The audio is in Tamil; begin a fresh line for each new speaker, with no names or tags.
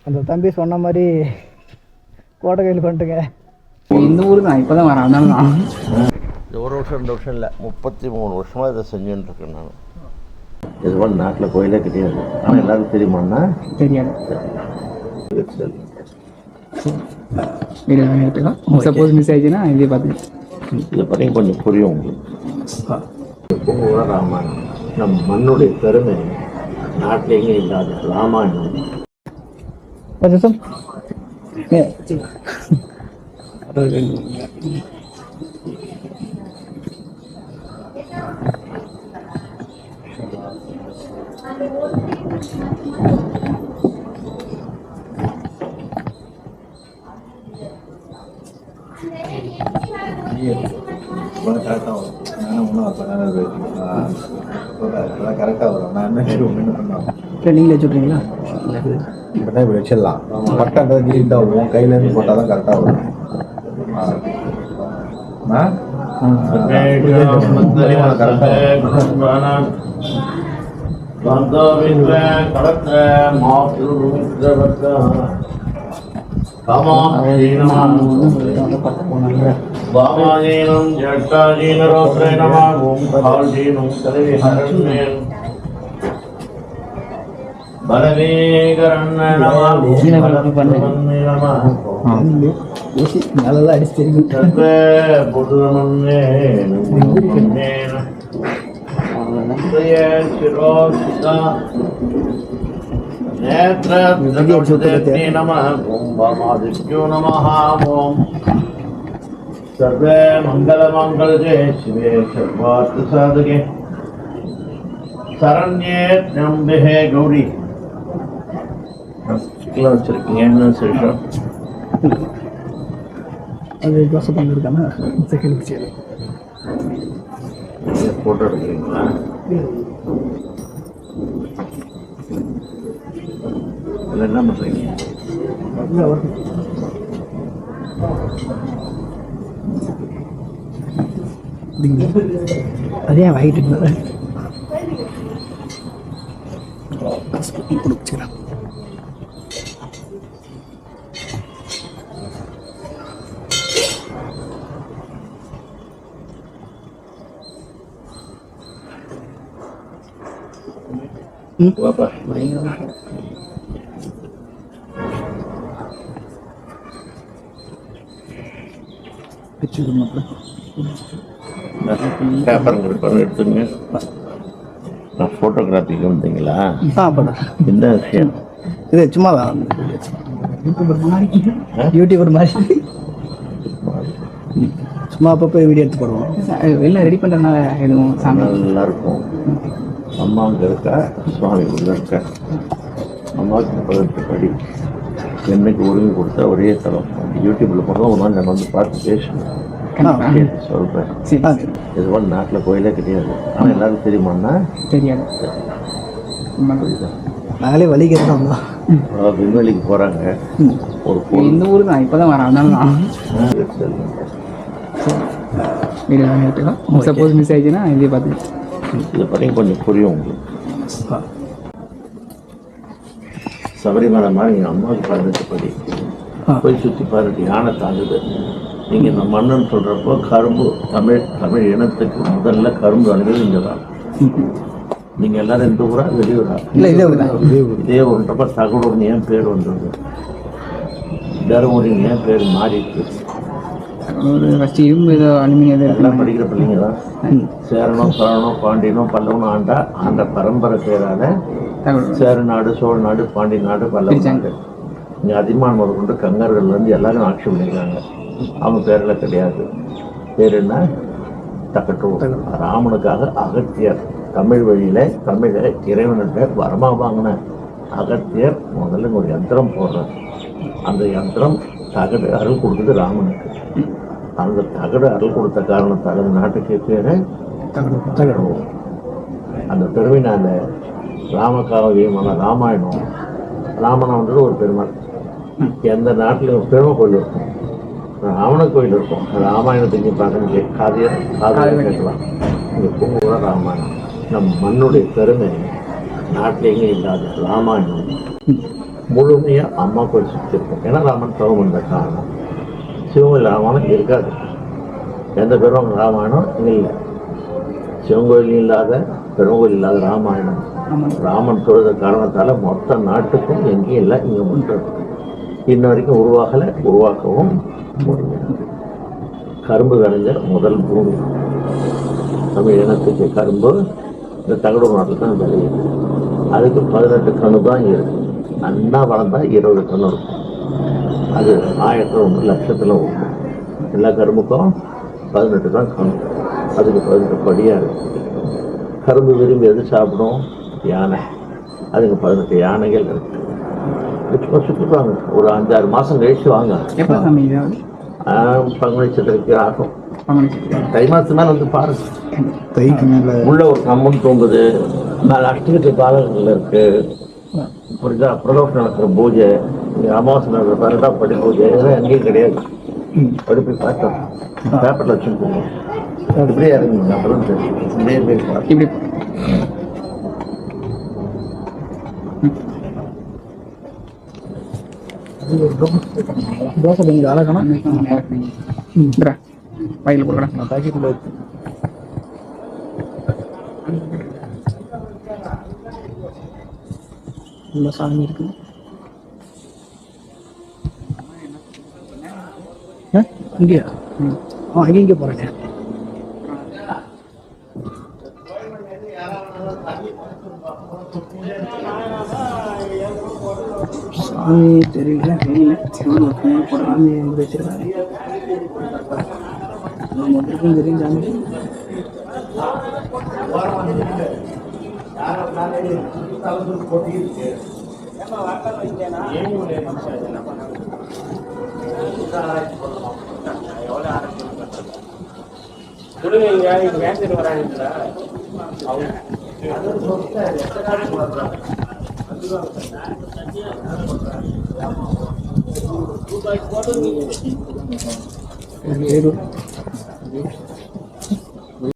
அந்த தம்பி சொன்ன மாதிரி கோட்டைகையில் பண்ணிட்டுங்க.
இந்த ஊருக்கு நான் இப்போ தான் வரேன். அதனால நான்
ஒரு வருஷம் 2 வருஷம் இல்லை, 33 வருஷமாக இதை செஞ்சுட்டு இருக்கேன் நான். இதுவரை நாட்டில் கோயிலே கிடையாது. ஆனால் எல்லாருக்கும் தெரியுமாண்ணா?
தெரியாது. சப்போஸ் மிஸ் ஆயிடுச்சுன்னா இதே பார்த்து
இதை பற்றி கொஞ்சம் புரியும் உங்களுக்கு. பொங்குவ ராமாயணம் நம் மண்ணுடைய பெருமை நாட்டிலேயே இல்லாத ராமாயணம். கரெக்டாக வரும். நானும் ஒன்றும் அப்போ கரெக்டாக வரும். நான் என்ன பண்ணுவேன்,
நீங்களே சொல்கிறீங்களா?
இப்போ தான் இப்படி வச்சிடலாம். பட்டான்றது நீட்டாக வரும். கையிலேருந்து போட்டால் தான் கரெக்டாக வரும். வாமாஜீனம் ஜட்டாஜீன ரோத்ரே நமாகும் கால்ஜீனம் தலைவி ஹரண்யன் பலவேகரன் நமாகும்
நல்லா அடிச்சிருக்கு.
சர்வே புதுமன்னே நமன்னே நந்தைய சிரோசிதா நேத்ரத்ரே நமः கும்பமாதித்யோ நமः ஓம் சர்வே மங்களமங்களே சிவே சர்வார்த்த சாதகே சரண்யே த்ரம்பே கௌரி. வச்சிருக்கீங்க என்ன விசேஷம்?
அது தோசை பண்ணிருக்காங்க.
போட்டோ எடுக்கிறீங்களா? அதில் என்ன பண்ணுறீங்க?
அதே வாங்கிட்டு பிடிச்சிக்கலாம்.
வாப்பா பேப்பருங்க எடுத்துங்க. நான் ஃபோட்டோகிராஃபிக்கு வந்தீங்களா? என்ன விஷயம்
இது? சும்மா யூடியூபர் மாதிரி சும்மா அப்பப்போ வீடியோ எடுத்து போடுவோம்.
எல்லாம் ரெடி பண்ணுறதுனால எதுவும்
நல்லா இருக்கும். அம்மா அங்கே இருக்கா, சுவாமி உள்ள இருக்கா. அம்மாவுக்கு பதற்கு படி என்னைக்கு உரிமை கொடுத்தா ஒரே தரம். யூடியூப்பில் போனால் ஒரு நாள் நான் வந்து பார்த்து பேசணும் சொல்கிறேன். இதுவரை நாட்டில் கோயிலே கிடையாது. ஆனால் எல்லாருக்கும் தெரியுமாண்ணா?
தெரியாது.
நாங்களே வலிக்கிறோம்.
விண்வெளிக்கு போகிறாங்க. ஒரு
இந்த ஊருக்கு நான் இப்போ தான் வரேன். அதனால நான் சப்போஸ் மிஸ் ஆயிடுச்சுன்னா இதே பார்த்து
இதை பற்றி கொஞ்சம் புரியும் உங்களுக்கு. சபரிமலை மாதிரி எங்கள் அம்மாவுக்கு பதினெட்டு படி போய் சுற்றி பாருட்டு யானை தாங்குது. நீங்கள் இந்த மண்ணுன்னு சொல்கிறப்போ கரும்பு தமிழ் இனத்துக்கு முதல்ல கரும்பு அணுகிறது இங்கே தான். நீங்கள் எல்லாரும் எந்த ஊரா வெளியூரா?
இல்லை
இதே ஊருன்றப்ப தகவல் ஏன் பேர் வந்தது? தருமபுரின்னு ஏன் பேர் மாறிட்டு?
ஃபஸ்ட்டு இரும்பு ஏதோ அலுமினியம்
எல்லாம் படிக்கிற பிள்ளைங்க தான். சேரனும் சரணம் பாண்டியனும் பல்லவனும் ஆண்ட பரம்பரை பேரால சேர நாடு, சோழ நாடு, பாண்டிய நாடு, பல்லவ நாடு. இங்கே அதிகமான முதல் கொண்டு கங்கர்கள்லேருந்து எல்லாரும் ஆட்சி பண்ணியிருக்காங்க. அவங்க பேரில் கிடையாது. பேர் என்ன? தக்கட்டூர். ராமனுக்காக அகத்தியர் தமிழ் வழியில் தமிழை இறைவன்கிட்ட வரமாக வாங்கின அகத்தியர் முதல்ல ஒரு யந்திரம் போடுறார். அந்த யந்திரம் தகடு அருள் கொடுத்தது ராமனுக்கு. அந்த தகடு அருள் கொடுத்த காரணத்தால் அந்த நாட்டுக்கு பேர் தகடு. அந்த பெருமைனால ராமகாவியமான ராமாயணம், ராமனான்றது ஒரு பெருமாள். எந்த நாட்டிலும் பெருமை கோயில் இருக்கும், ராவண கோயில் இருக்கும். ராமாயணத்துக்கு பார்க்க காதையாக கேட்கலாம். இங்கே பொங்குவ ராமாயணம் நம் மண்ணுடைய பெருமை நாட்டிலேயே இல்லாத ராமாயணம். முழுமையாக அம்மா கோயில் சுற்றி இருக்கும். ஏன்னா ராமன் தவம் வந்த காரணம். சிவகோயில் ராமாயணம் இருக்காது, எந்த பேரும் ராமாயணம் இல்லை. சிவங்கோயில் இல்லாத பெருங்கோயில் இல்லாத ராமாயணம். ராமன் தொழுத காரணத்தால் மொத்த நாட்டுக்கும் எங்கேயும் இல்லை, இங்கே மட்டும் இருக்கு. இன்ன வரைக்கும் உருவாகலை, உருவாக்கவும் முடியாது. கரும்பு விளைஞ்ச முதல் பூமி தமிழ் இனத்துக்கு கரும்பு இந்த தகடு நாட்டில் தான் விளையுது. அதுக்கு 18 கணு தான் இருக்கு. அண்ணா வளர்ந்தா 20 கணு இருக்கும். அது 1000 1 லட்சத்தில் ஒன்று. எல்லா கரும்புக்கும் 18 தான் கணு. அதுக்கு 18 படியாக இருக்கு. கரும்பு விரும்பி எது சாப்பிடும்? யானை. அதுக்கு 18 யானைகள் இருக்கு. சுற்றுவாங்க. ஒரு 5-6 மாதம் கழிச்சு வாங்க.
எப்போ சாமி இதாவது
பங்குனி சித்திரைக்கு ஆகும். தை மாதத்து மேலே வந்து பாருங்க.
தைக்கு மேலே
உள்ள ஒரு கம்பம் தூங்குது. மேலே அஷ்டகத்து பாலகங்கள் இருக்கு. புரியுதா? பிரதோஷம் நடக்கிற பூஜை, அமாவாசை நடக்கிற 12ஆம் படி பூஜை, இதெல்லாம் எங்கேயும் கிடையாது. படி போய் பார்த்தோம், பேப்பரில் வச்சுருக்கோங்க. இப்படியே இறங்குங்க, அப்புறம் தெரியும். இப்படியே போய் பார்த்தோம்.
இப்படி
தோசை கொஞ்சம் அழகணும்.
வயலில் போடுறேன்.
நான் பாக்கெட்டில் வச்சு உள்ள சாமி இருக்குது. இங்கேயா? இங்கே போகிறேன். சாமி தெரியல, சாமி வச்சிருக்காங்க. முதலுக்கும் தெரியும் சாமி. ரூபாய்